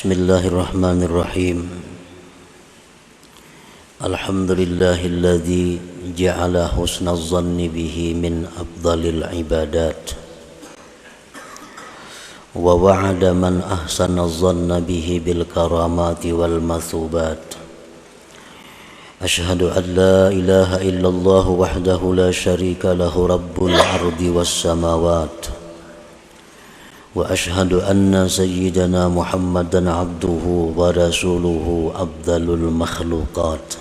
Bismillahirrahmanirrahim. Alhamdulillahilladzi ja'ala husnaz zanni bihi min afdalil ibadat wa wa'ada man ahsanaz zanna bihi bil karamati wal mathubat. Ashhadu an la ilaha illallah wahdahu la syarika lahu rabbul ardi was samawat. Wa ashhadu anna sayyidana Muhammadan abduhu wa rasuluhu afdalul makhluqat.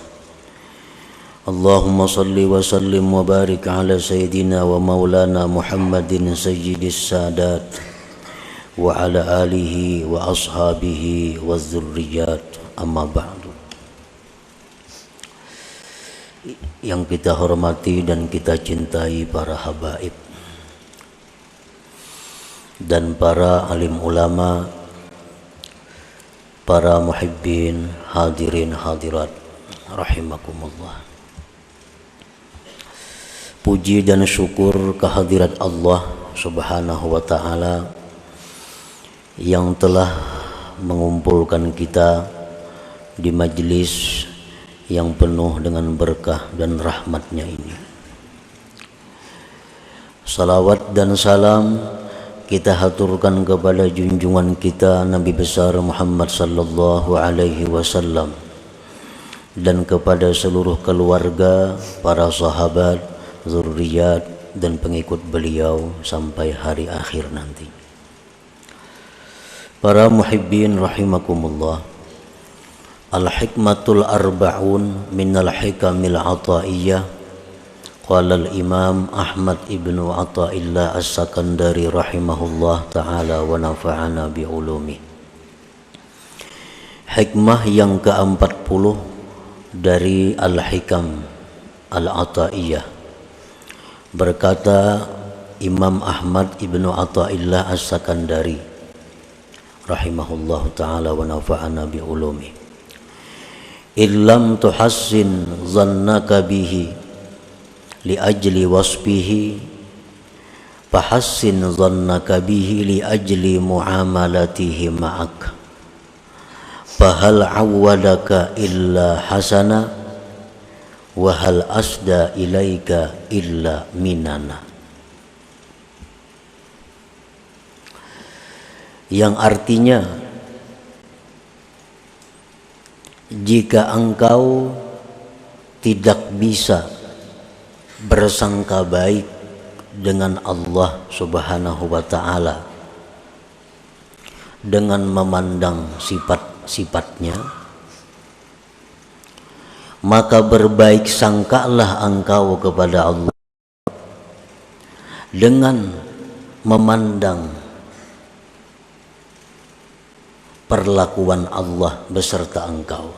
Allahumma salli wa sallim wa barik ala sayyidina wa maulana Muhammadin sayyidis sadat wa ala alihi wa ashabihi wa dzurriyyat, amma ba'du. Yang kita hormati dan kita cintai para habaib dan para alim ulama, para muhibbin, hadirin hadirat rahimakumullah. Puji dan syukur kehadirat Allah Subhanahu wa ta'ala yang telah mengumpulkan kita di majlis yang penuh dengan berkah dan rahmatnya ini. Salawat dan salam kita haturkan kepada junjungan kita Nabi besar Muhammad sallallahu alaihi wasallam dan kepada seluruh keluarga, para sahabat, zurriyat dan pengikut beliau sampai hari akhir nanti. Para muhibbin rahimakumullah, al-hikmatul arba'un minal hikamil ataiyah. Qala al-Imam Ahmad ibnu Athaillah As-Sakandari rahimahullah ta'ala wa nafa'ana bi'ulumi. Hikmah yang ke-40 dari Al-Hikam Al-Ataiyah. Berkata Imam Ahmad ibnu Athaillah As-Sakandari rahimahullah ta'ala wa nafa'ana bi'ulumi. Illam tuhassin zannaka bihi li ajli wasbihi fahassin dhannaka bihi li ajli muamalatihi ma'ak fahal awwadaka illa hasana wa hal asda ilaika illa minana. Yang artinya, jika engkau tidak bisa bersangka baik dengan Allah Subhanahu wa ta'ala dengan memandang sifat-sifatnya, maka berbaik sangkalah engkau kepada Allah dengan memandang perlakuan Allah beserta engkau.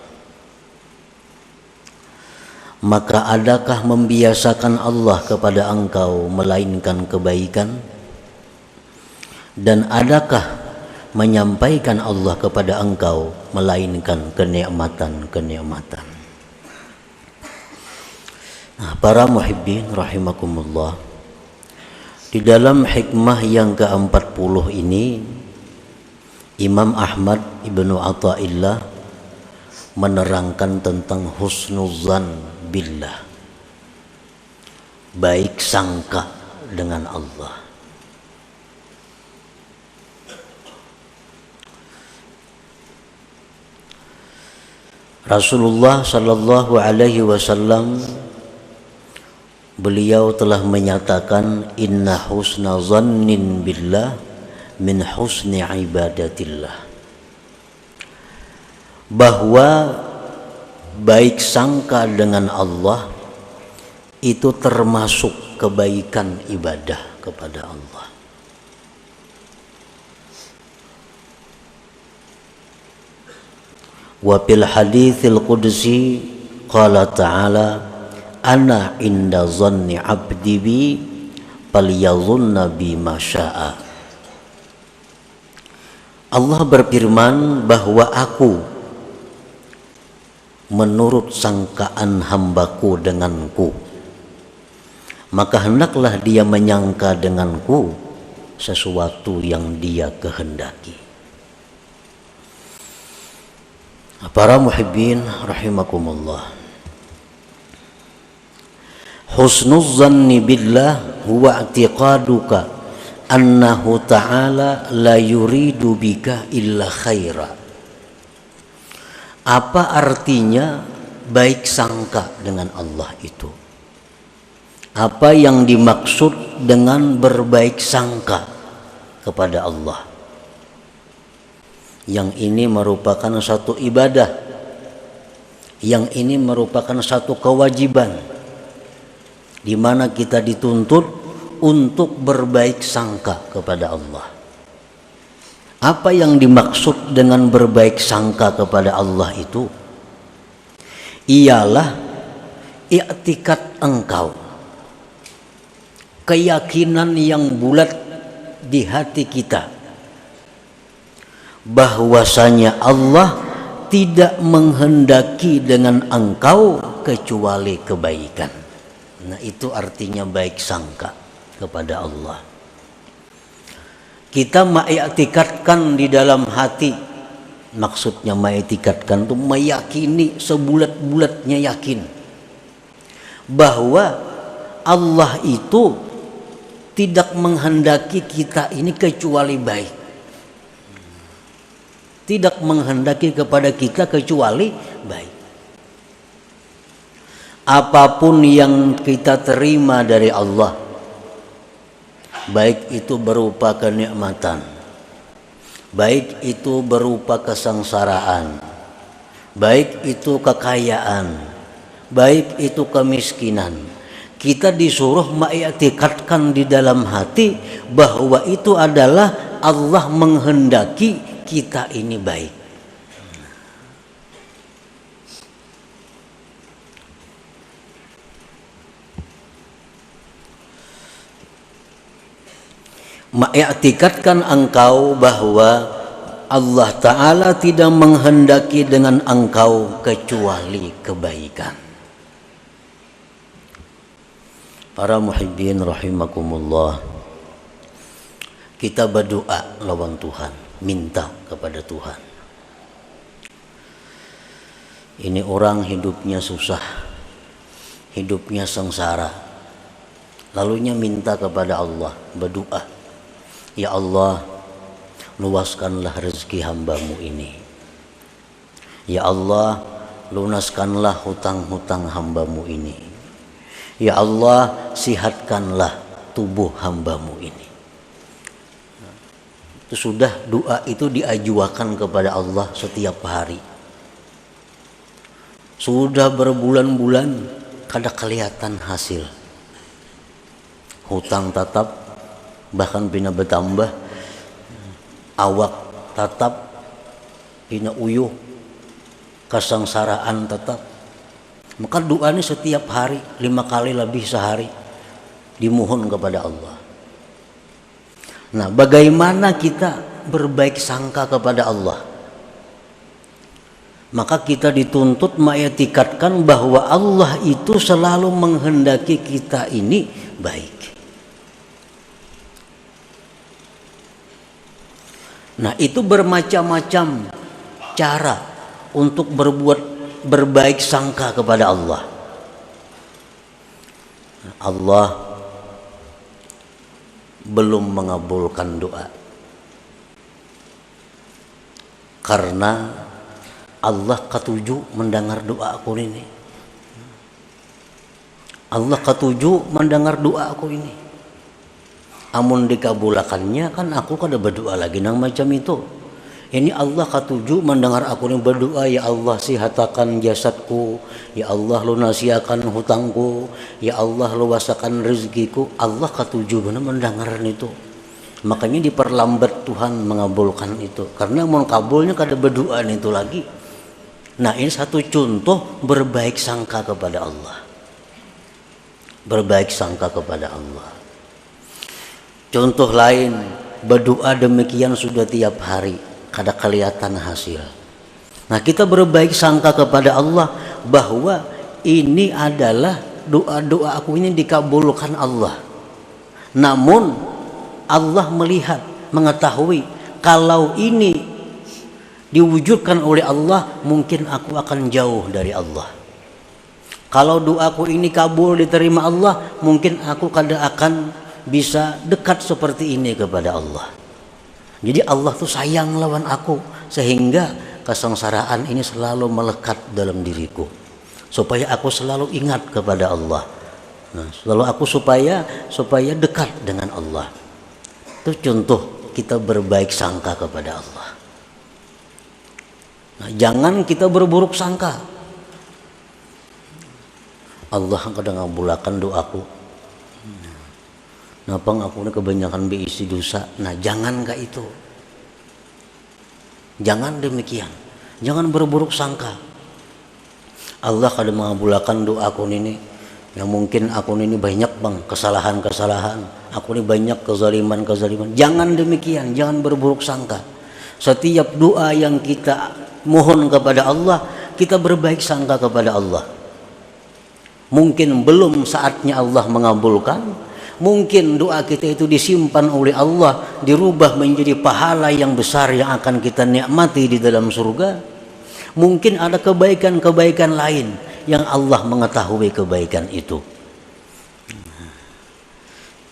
Maka adakah membiasakan Allah kepada engkau melainkan kebaikan? Dan adakah menyampaikan Allah kepada engkau melainkan kenikmatan-kenikmatan? Nah, para muhibbin rahimakumullah, di dalam hikmah yang ke-40 ini Imam Ahmad ibnu Athaillah menerangkan tentang husnuzan billah, baik sangka dengan Allah. Rasulullah sallallahu alaihi wasallam beliau telah menyatakan inna husna zannin billah min husni ibadatillah, bahwa baik sangka dengan Allah itu termasuk kebaikan ibadah kepada Allah. Wa fil haditsil qudsi qala ta'ala ana inda zanni abdi bi falyadhunna bi ma syaa. Allah berfirman bahwa aku menurut sangkaan hambaku denganku, maka hendaklah dia menyangka denganku sesuatu yang dia kehendaki. Para muhibbin rahimakumullah, husnuz zanni billah huwa i'tiqaduka annahu ta'ala la yuridu bika illa khaira. Apa artinya baik sangka dengan Allah itu? Apa yang dimaksud dengan berbaik sangka kepada Allah? Yang ini merupakan satu ibadah, yang ini merupakan satu kewajiban, di mana kita dituntut untuk berbaik sangka kepada Allah. Apa yang dimaksud dengan berbaik sangka kepada Allah itu? Ialah i'tikad engkau, keyakinan yang bulat di hati kita bahwasanya Allah tidak menghendaki dengan engkau kecuali kebaikan. Nah, itu artinya baik sangka kepada Allah. Kita mengiktikadkan di dalam hati, maksudnya mengiktikadkan itu meyakini sebulat-bulatnya yakin bahwa Allah itu tidak menghendaki kita ini kecuali baik, tidak menghendaki kepada kita kecuali baik. Apapun yang kita terima dari Allah, baik itu berupa kenikmatan, baik itu berupa kesengsaraan, baik itu kekayaan, baik itu kemiskinan, kita disuruh mengiktikadkan di dalam hati bahwa itu adalah Allah menghendaki kita ini baik. Mengiktikadkan engkau bahwa Allah Ta'ala tidak menghendaki dengan engkau kecuali kebaikan. Para muhibbin rahimakumullah, kita berdoa lawan Tuhan, minta kepada Tuhan. Ini orang hidupnya susah, hidupnya sengsara, lalunya minta kepada Allah, berdoa, ya Allah, luaskanlah rezeki hambamu ini. Ya Allah, lunaskanlah hutang-hutang hambamu ini. Ya Allah, sihatkanlah tubuh hambamu ini. Itu sudah, doa itu diajukan kepada Allah setiap hari. Sudah berbulan-bulan kada kelihatan hasil. Hutang tetap, bahkan bina bertambah, awak tetap bina uyuh, kesengsaraan tetap. Maka doa ini setiap hari 5 kali lebih sehari dimohon kepada Allah. Nah, bagaimana kita berbaik sangka kepada Allah? Maka kita dituntut mengiktikadkan bahwa Allah itu selalu menghendaki kita ini baik. Nah, itu bermacam-macam cara untuk berbuat berbaik sangka kepada Allah. Allah belum mengabulkan doa karena Allah ketujuh mendengar doa aku ini. Allah ketujuh mendengar doa aku ini. Amun dikabulakannya kan aku kada berdoa lagi nang macam itu. Ini Allah ketujuh mendengar aku yang berdoa, ya Allah sihatakan jasadku, ya Allah lunasiakan hutangku, ya Allah luasakan rezekiku. Allah ketujuh benar mendengar itu. Makanya diperlambat Tuhan mengabulkan itu, karena mau kabulnya kada berdoa itu lagi. Nah, ini satu contoh berbaik sangka kepada Allah. Berbaik sangka kepada Allah. Contoh lain, berdoa demikian sudah tiap hari, kada kelihatan hasil. Nah, kita berbaik sangka kepada Allah bahwa ini adalah doa-doa aku ini dikabulkan Allah. Namun Allah melihat, mengetahui kalau ini diwujudkan oleh Allah, mungkin aku akan jauh dari Allah. Kalau doaku ini kabul diterima Allah, mungkin aku kada akan bisa dekat seperti ini kepada Allah. Jadi Allah tuh sayang lawan aku, sehingga kesengsaraan ini selalu melekat dalam diriku, supaya aku selalu ingat kepada Allah. Nah, selalu aku supaya dekat dengan Allah. Itu contoh kita berbaik sangka kepada Allah. Nah, jangan kita berburuk sangka. Allah kadang ngabulakan doaku. Napang aku ini kebanyakan berisi dosa. Nah, jangan kayak itu. Jangan demikian. Jangan berburuk sangka. Allah kadang mengabulakan doaku ini. Yang mungkin aku ini banyak bang kesalahan-kesalahan. Aku ini banyak kezaliman-kezaliman. Jangan demikian. Jangan berburuk sangka. Setiap doa yang kita mohon kepada Allah, kita berbaik sangka kepada Allah. Mungkin belum saatnya Allah mengabulkan, mungkin doa kita itu disimpan oleh Allah, dirubah menjadi pahala yang besar yang akan kita nikmati di dalam surga. Mungkin ada kebaikan-kebaikan lain yang Allah mengetahui kebaikan itu.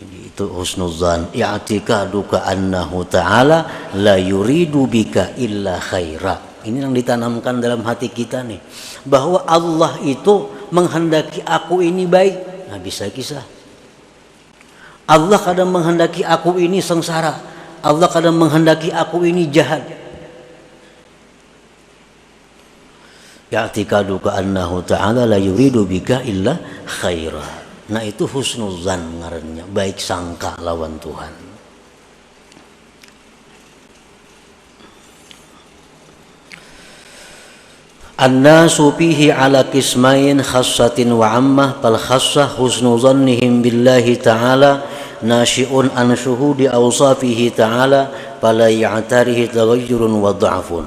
Jadi itu husnuzan, i'tikaduka annahu ta'ala la yuridu bika illa khaira. Ini yang ditanamkan dalam hati kita nih, bahwa Allah itu menghendaki aku ini baik. Nah, bisa kisah Allah kadang menghendaki aku ini sengsara, Allah kadang menghendaki aku ini jahat. Ya'tikaduka annahu ta'ala la yuridu bika illa khaira. Nah, itu husnuzan ngarannya, baik sangka lawan Tuhan. An-nasu fihi ala qismain khassatin wa ammah. Fal khassah husnu dhannihim billahi ta'ala nashi'un an syuhudi awsafihi ta'ala fala ya'tarihi taghayyurun wa dha'fun.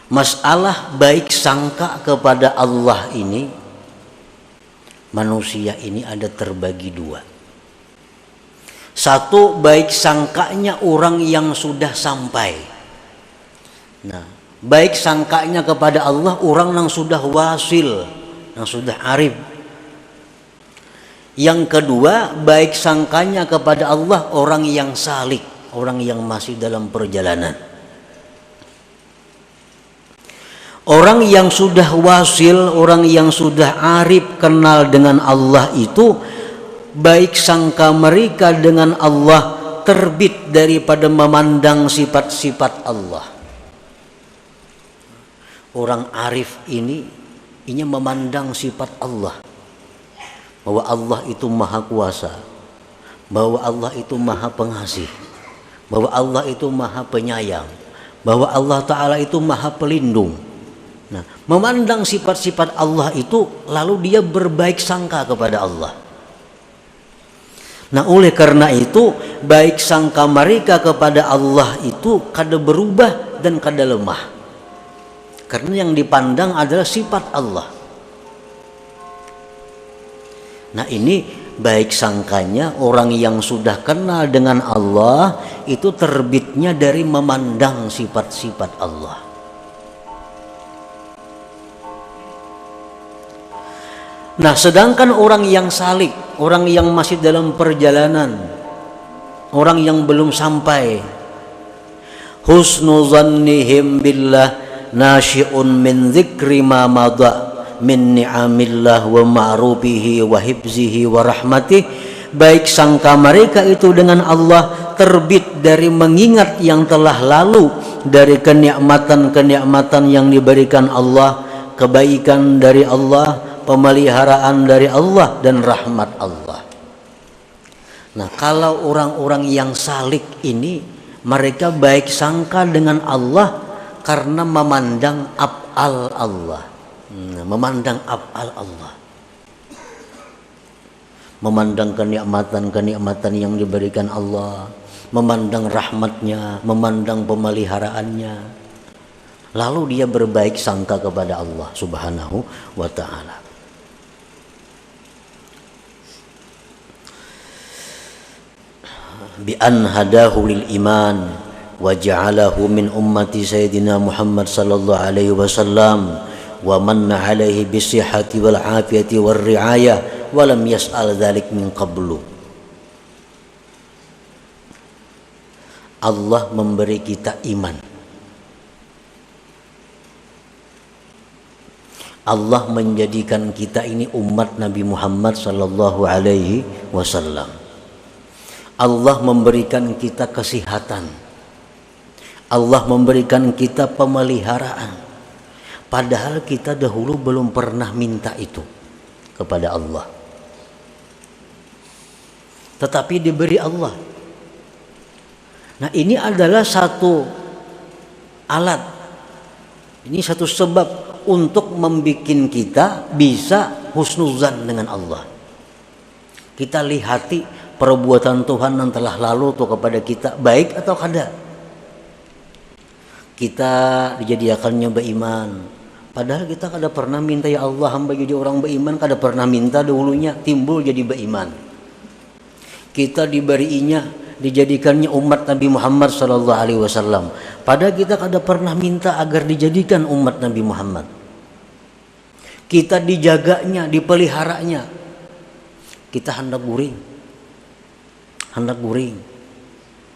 Masalah baik sangka kepada Allah ini, manusia ini ada terbagi dua. Satu, baik sangkanya orang yang sudah sampai. Nah, baik sangkanya kepada Allah orang yang sudah wasil, yang sudah arif. Yang kedua, baik sangkanya kepada Allah orang yang salik, orang yang masih dalam perjalanan. Orang yang sudah wasil, orang yang sudah arif kenal dengan Allah itu, baik sangka mereka dengan Allah terbit daripada memandang sifat-sifat Allah. Orang arif ini memandang sifat Allah, bahwa Allah itu maha kuasa, bahwa Allah itu maha pengasih, bahwa Allah itu maha penyayang, bahwa Allah Ta'ala itu maha pelindung. Nah, memandang sifat-sifat Allah itu, lalu dia berbaik sangka kepada Allah. Nah, oleh karena itu baik sangka mereka kepada Allah itu kada berubah dan kada lemah. Karena yang dipandang adalah sifat Allah. Nah, ini baik sangkanya orang yang sudah kenal dengan Allah itu terbitnya dari memandang sifat-sifat Allah. Nah, sedangkan orang yang salik, orang yang masih dalam perjalanan, orang yang belum sampai, husnu dhannihim billah nasyi'un min dzikri ma madha min ni'amillah wa ma'rufihi wa hibzihi wa rahmatih. Baik sangka mereka itu dengan Allah terbit dari mengingat yang telah lalu, dari kenikmatan-kenikmatan yang diberikan Allah, kebaikan dari Allah, pemeliharaan dari Allah, dan rahmat Allah. Nah, kalau orang-orang yang salik ini, mereka baik sangka dengan Allah karena memandang af'al Allah, memandang af'al Allah, memandang kenikmatan-kenikmatan yang diberikan Allah, memandang rahmatnya, memandang pemeliharaannya, lalu dia berbaik sangka kepada Allah Subhanahu wa ta'ala. bi an hadahu lil iman wa ja'alahu min ummati sayyidina Muhammad sallallahu alaihi wasallam wa manna alaihi bisihhati wal afiyati war riayah wa lam yas'al dzalik min qablu. Allah memberi kita iman. Allah menjadikan kita ini umat Nabi Muhammad sallallahu alaihi wasallam. Allah memberikan kita kesehatan. Allah memberikan kita pemeliharaan. Padahal kita dahulu belum pernah minta itu kepada Allah. Tetapi diberi Allah. Nah, ini adalah satu alat. Ini satu sebab untuk membuat kita bisa husnuzan dengan Allah. Kita lihati perbuatan Tuhan yang telah lalu tuh kepada kita, baik atau kada. Kita dijadikannya beriman, padahal kita kada pernah minta, ya Allah hamba jadi orang beriman, kada pernah minta dahulunya, timbul jadi beriman. Kita diberinya, dijadikannya umat Nabi Muhammad sallallahu alaihi wasallam, padahal kita kada pernah minta agar dijadikan umat Nabi Muhammad. Kita dijaganya, dipeliharanya. Kita hendak guring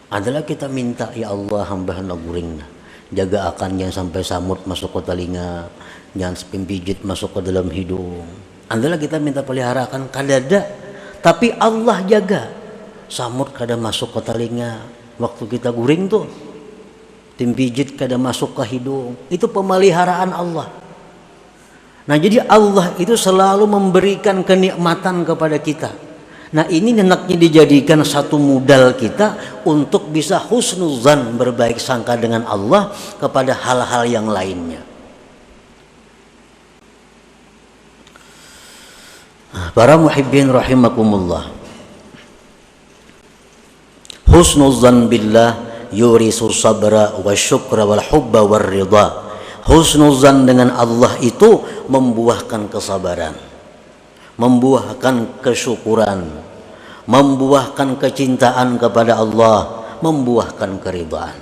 adalah kita minta, ya Allah hamba hendak guring, jaga akan jangan sampai samut masuk ke telinga, jangan pimpijit masuk ke dalam hidung. Adalah kita minta peliharakan, kadada, tapi Allah jaga samut kada masuk ke telinga waktu kita guring tuh, pimpijit kada masuk ke hidung. Itu pemeliharaan Allah. Nah, jadi Allah itu selalu memberikan kenikmatan kepada kita. Nah, ini hendaknya dijadikan satu modal kita untuk bisa husnuzan, berbaik sangka dengan Allah kepada hal-hal yang lainnya. Para muhibbin rahimakumullah, husnuzan billah yurisu sabra wa syukra wal hubba war ridha. Husnuzan dengan Allah itu membuahkan kesabaran, membuahkan kesyukuran, membuahkan kecintaan kepada Allah, membuahkan keridhaan.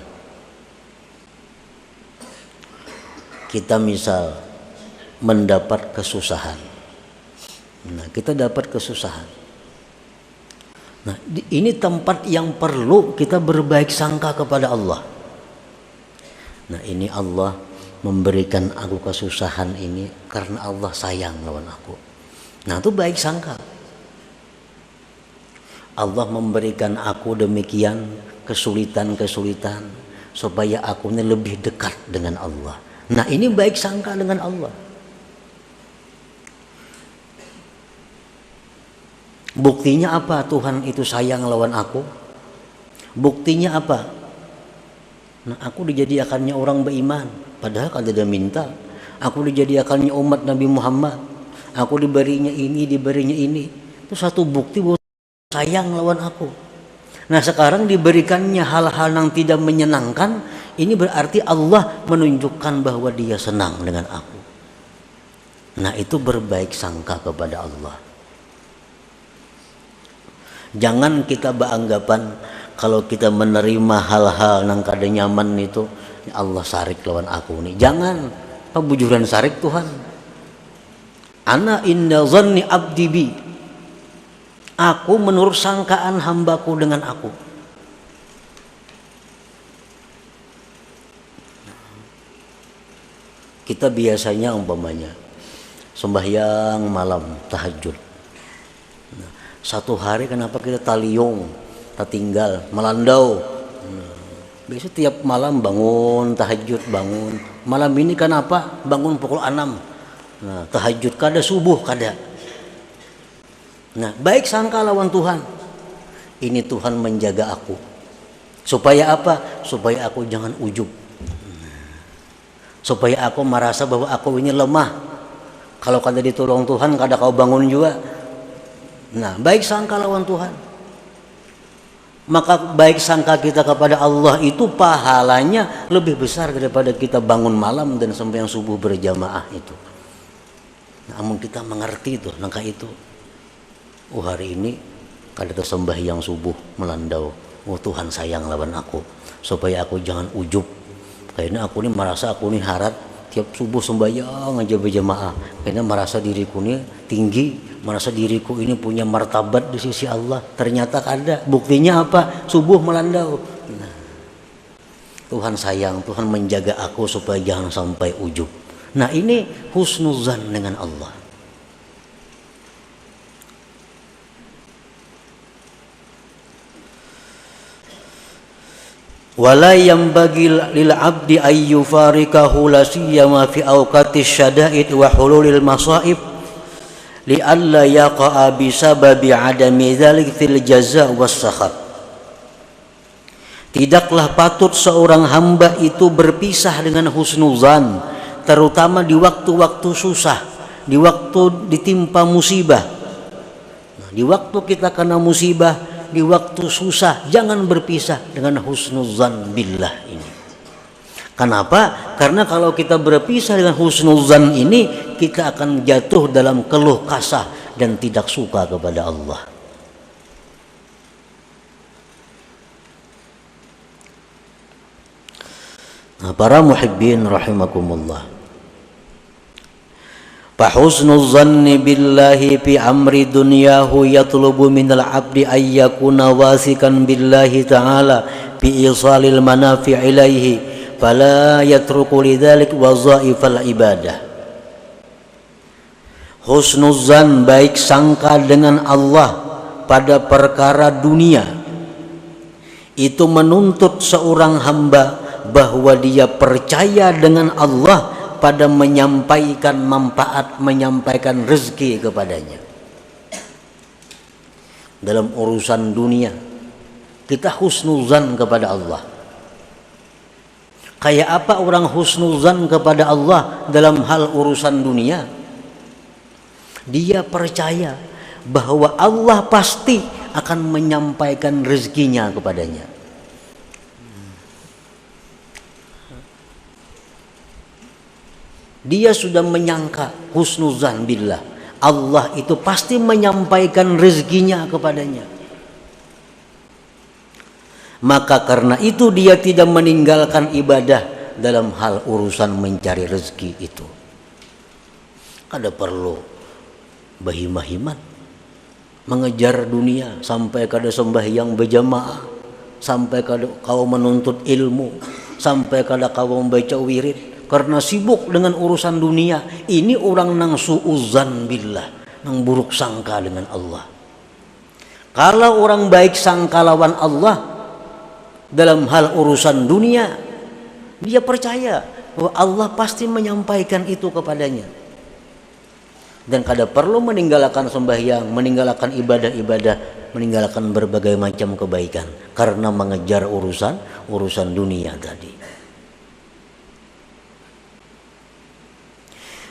Kita misal mendapat kesusahan. Nah, kita dapat kesusahan. Nah, ini tempat yang perlu kita berbaik sangka kepada Allah. Nah, ini Allah memberikan aku kesusahan ini karena Allah sayang lawan aku. Nah, itu baik sangka. Allah memberikan aku demikian kesulitan-kesulitan supaya aku ini lebih dekat dengan Allah. Nah, ini baik sangka dengan Allah. Buktinya apa Tuhan itu sayang lawan aku? Buktinya apa? Nah, aku dijadikannya orang beriman, padahal kada ada minta. Aku dijadikannya umat Nabi Muhammad, aku diberinya ini, diberinya ini. Itu satu bukti bahwa sayang lawan aku. Nah, sekarang diberikannya hal-hal yang tidak menyenangkan, ini berarti Allah menunjukkan bahwa dia senang dengan aku. Nah, itu berbaik sangka kepada Allah. Jangan kita beranggapan kalau kita menerima hal-hal yang kada nyaman itu, ya Allah sarik lawan aku nih. Jangan, pabujuran sarik Tuhan. Ana inda zanni abdi bi. Aku menurut sangkaan hambaku dengan aku. Kita biasanya umpamanya sembahyang malam tahajud. Nah, satu hari kenapa kita taliyung, tinggal melandau. Biasa tiap malam bangun tahajud, bangun. Malam ini kenapa bangun pukul 6. Nah, tahajud kada, subuh kada. Nah, baik sangka lawan Tuhan. Ini Tuhan menjaga aku. Supaya apa? Supaya aku jangan ujub. Supaya aku merasa bahwa aku ini lemah. Kalau kada ditolong Tuhan, kada kau bangun juga. Nah, baik sangka lawan Tuhan. Maka baik sangka kita kepada Allah itu pahalanya lebih besar daripada kita bangun malam dan sembahyang subuh berjamaah itu. Namun kita mengerti itu, langkah itu. Hari ini kada sembahyang subuh melandau, oh Tuhan sayang lawan aku, supaya aku jangan ujub. Karena aku ini merasa aku ini harat tiap subuh sembahyang aja berjamaah, karena merasa diriku ini tinggi, merasa diriku ini punya martabat di sisi Allah. Ternyata ada buktinya apa? Subuh melandau. Nah, Tuhan sayang, Tuhan menjaga aku supaya jangan sampai ujub. Nah, ini husnuzan dengan Allah. Wala yanbaghi lil 'abdi ay yufarikahu la siyama fi awqati syada'id wa hululil masaib li alla yaqa'a bi sababi 'adami dzalik fil jazaa' was sakhab. Tidaklah patut seorang hamba itu berpisah dengan husnuzan, terutama di waktu-waktu susah, di waktu ditimpa musibah. Nah, di waktu kita kena musibah, di waktu susah, jangan berpisah dengan husnuzan billah ini. Kenapa? Karena kalau kita berpisah dengan husnuzan ini, kita akan jatuh dalam keluh kasah dan tidak suka kepada Allah. Nah, para muhibbin rahimakumullah, Fahusnul zanni billahi fi amri dunyahu yatlubu minal abdi ayyakuna wasikan billahi ta'ala fi isalil manafi' ilaihi fala yatruku lidhalik wazaifal ibadah. Husnul zan, baik sangka dengan Allah pada perkara dunia, itu menuntut seorang hamba bahwa dia percaya dengan Allah pada menyampaikan manfaat, menyampaikan rezeki kepadanya. Dalam urusan dunia kita husnuzan kepada Allah. Kayak apa orang husnuzan kepada Allah dalam hal urusan dunia? Dia percaya bahwa Allah pasti akan menyampaikan rezekinya kepadanya. Dia sudah menyangka husnuzan billah, Allah itu pasti menyampaikan rezekinya kepadanya. Maka karena itu dia tidak meninggalkan ibadah dalam hal urusan mencari rezeki itu. Kada perlu bahimah-himat mengejar dunia sampai kada sembahyang berjamaah, sampai kada kau menuntut ilmu, sampai kada kau membaca wirid. Karena sibuk dengan urusan dunia, ini orang nang su'uzan billah, nang buruk sangka dengan Allah. Kalau orang baik sangka lawan Allah dalam hal urusan dunia, dia percaya bahwa Allah pasti menyampaikan itu kepadanya. Dan kada perlu meninggalkan sembahyang, meninggalkan ibadah-ibadah, meninggalkan berbagai macam kebaikan karena mengejar urusan dunia tadi.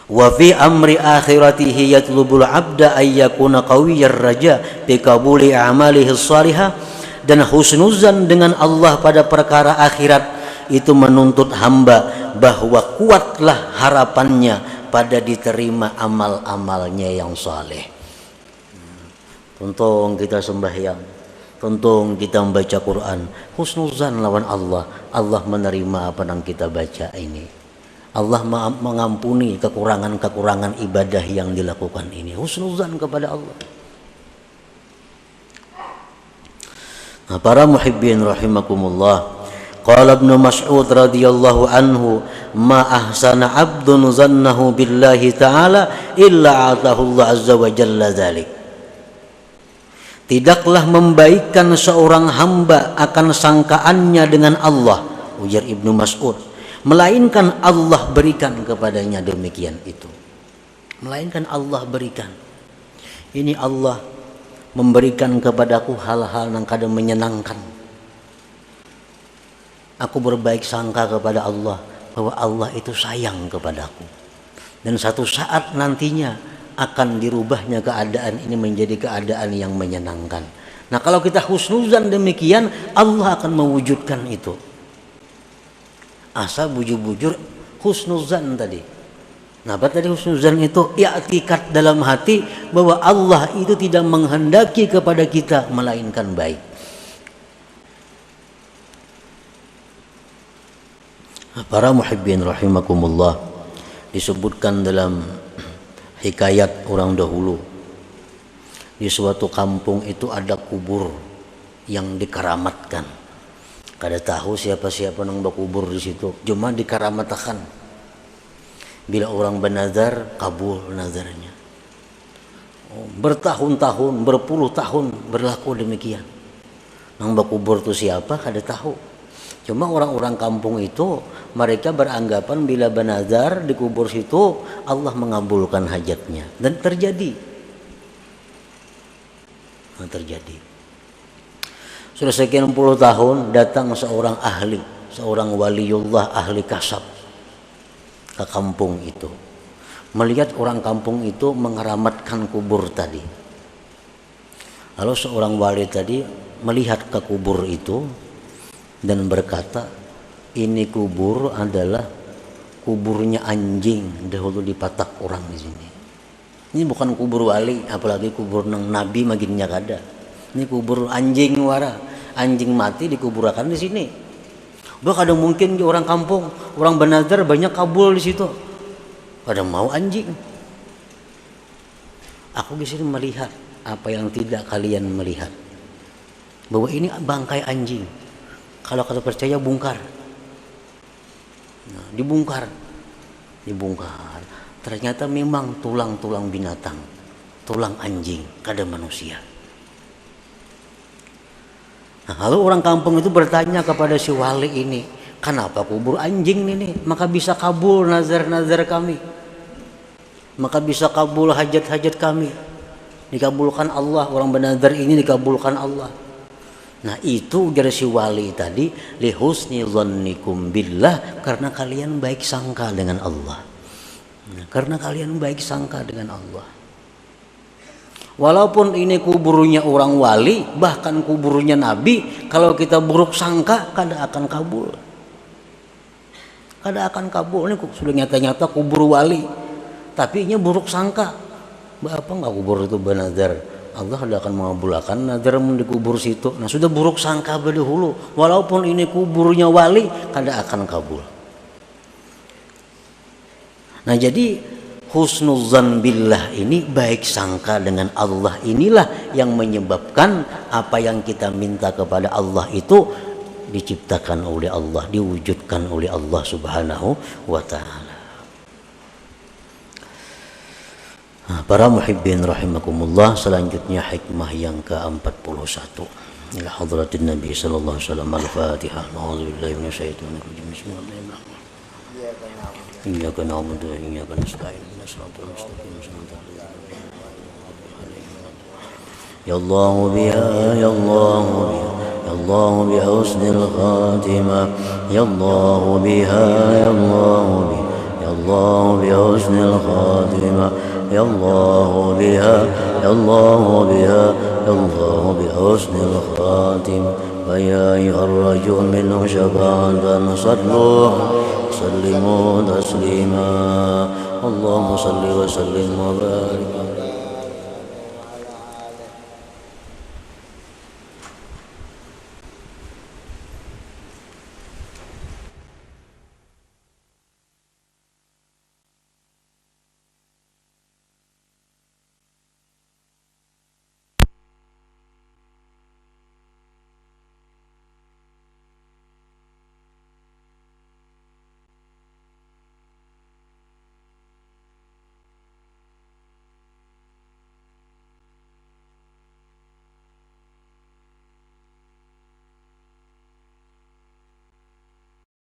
Wa fi amri akhiratihi yatlubul abda ayyakuna qawiyyar raja bi qabuli a'malihi shalihah. Dan husnuzan dengan Allah pada perkara akhirat itu menuntut hamba bahwa kuatlah harapannya pada diterima amal-amalnya yang saleh. Tuntung kita sembahyang, tuntung kita membaca Quran, husnuzan lawan Allah, Allah menerima apa yang kita baca ini. Allah mengampuni kekurangan-kekurangan ibadah yang dilakukan ini. Husnuzan kepada Allah. Nah, para muhibbin rahimakumullah, qala Ibnu Mas'ud radhiyallahu anhu, ma ahsana 'abdun zannahu billahi ta'ala illa atahu Allah azza wa jalla dzalik. Tidaklah membaikkan seorang hamba akan sangkaannya dengan Allah, ujar Ibnu Mas'ud, melainkan Allah berikan kepadanya demikian itu. Melainkan Allah berikan. Ini Allah memberikan kepadaku hal-hal yang kadang menyenangkan. Aku berbaik sangka kepada Allah bahwa Allah itu sayang kepadaku. Dan satu saat nantinya akan dirubahnya keadaan ini menjadi keadaan yang menyenangkan. Nah, kalau kita husnuzan demikian, Allah akan mewujudkan itu. Asa bujur-bujur husnuzan tadi. Nah, apa tadi husnuzan itu? I'tiqad dalam hati bahwa Allah itu tidak menghendaki kepada kita melainkan baik. Para muhibbin rahimakumullah, disebutkan dalam hikayat orang dahulu, di suatu kampung itu ada kubur yang dikeramatkan. Kada tahu siapa-siapa nang berkubur di situ, cuma dikeramatkan. Bila orang bernazar, kabul nazarnya. Bertahun-tahun, berpuluh tahun berlaku demikian. Nang berkubur itu siapa kada tahu. Cuma orang-orang kampung itu mereka beranggapan bila bernazar di kubur situ Allah mengabulkan hajatnya, dan terjadi. Terjadi. Sudah sekian puluh tahun datang seorang ahli, seorang waliullah ahli kasab ke kampung itu. Melihat orang kampung itu mengeramatkan kubur tadi. Lalu seorang wali tadi melihat ke kubur itu dan berkata, ini kubur adalah kuburnya anjing dahulu dipatak orang di sini. Ini bukan kubur wali, apalagi kubur nang nabi maginnya kada. Ini kubur anjing wara, anjing mati dikuburkan di sini. Bahkan ada mungkin di orang kampung, orang bernazar banyak kabul di situ. Pada mau anjing. Aku di sini melihat apa yang tidak kalian melihat. Bahwa ini bangkai anjing. Kalau kalian percaya bongkar. Nah, dibongkar. Ternyata memang tulang-tulang binatang, tulang anjing, kada manusia. Nah, lalu orang kampung itu bertanya kepada si wali ini, kenapa kubur anjing ini? Maka bisa kabul nazar-nazar kami, maka bisa kabul hajat-hajat kami, dikabulkan Allah. Orang bernazar ini dikabulkan Allah. Nah itu ujar si wali tadi, lihusni dzannikum billah, karena kalian baik sangka dengan Allah. Karena kalian baik sangka dengan Allah. Walaupun ini kuburnya orang wali, bahkan kuburnya nabi, kalau kita buruk sangka kada akan kabul. Kada akan kabul. Ini sudah nyata-nyata kubur wali, tapi ini buruk sangka. Apa enggak kubur itu bernazar, Allah tidak akan mengabulkan nazar di kubur situ. Nah sudah buruk sangka berdahulu, walaupun ini kuburnya wali, kada akan kabul. Nah jadi husnuzan billah ini, baik sangka dengan Allah, inilah yang menyebabkan apa yang kita minta kepada Allah itu diciptakan oleh Allah, diwujudkan oleh Allah Subhanahu wa ta'ala. Nah, para muhibbin rahimakumullah, selanjutnya hikmah yang ke-41 ila hadratin Nabi sallallahu alaihi wasallam. Al-Fatihah. A'udzubillahi minasyaitonir rajim. Bismillahirrahmanirrahim. Iyyaka na'budu wa iyyaka nasta'in. Ihdinas siratal mustaqim. Ya Allah biha, ya Allah biha, ya Allah bi husnil khatimah. Ya Allah biha, ya Allah biha, ya Allah bi husnil khatimah. Ya Allah biha, ya Allah biha, ya Allah bi husnil khatimah. Wa ya ayyuhar rajul minhu syafa'atan sallu sallimu taslima. Allahumma salli wa sallim wa barik.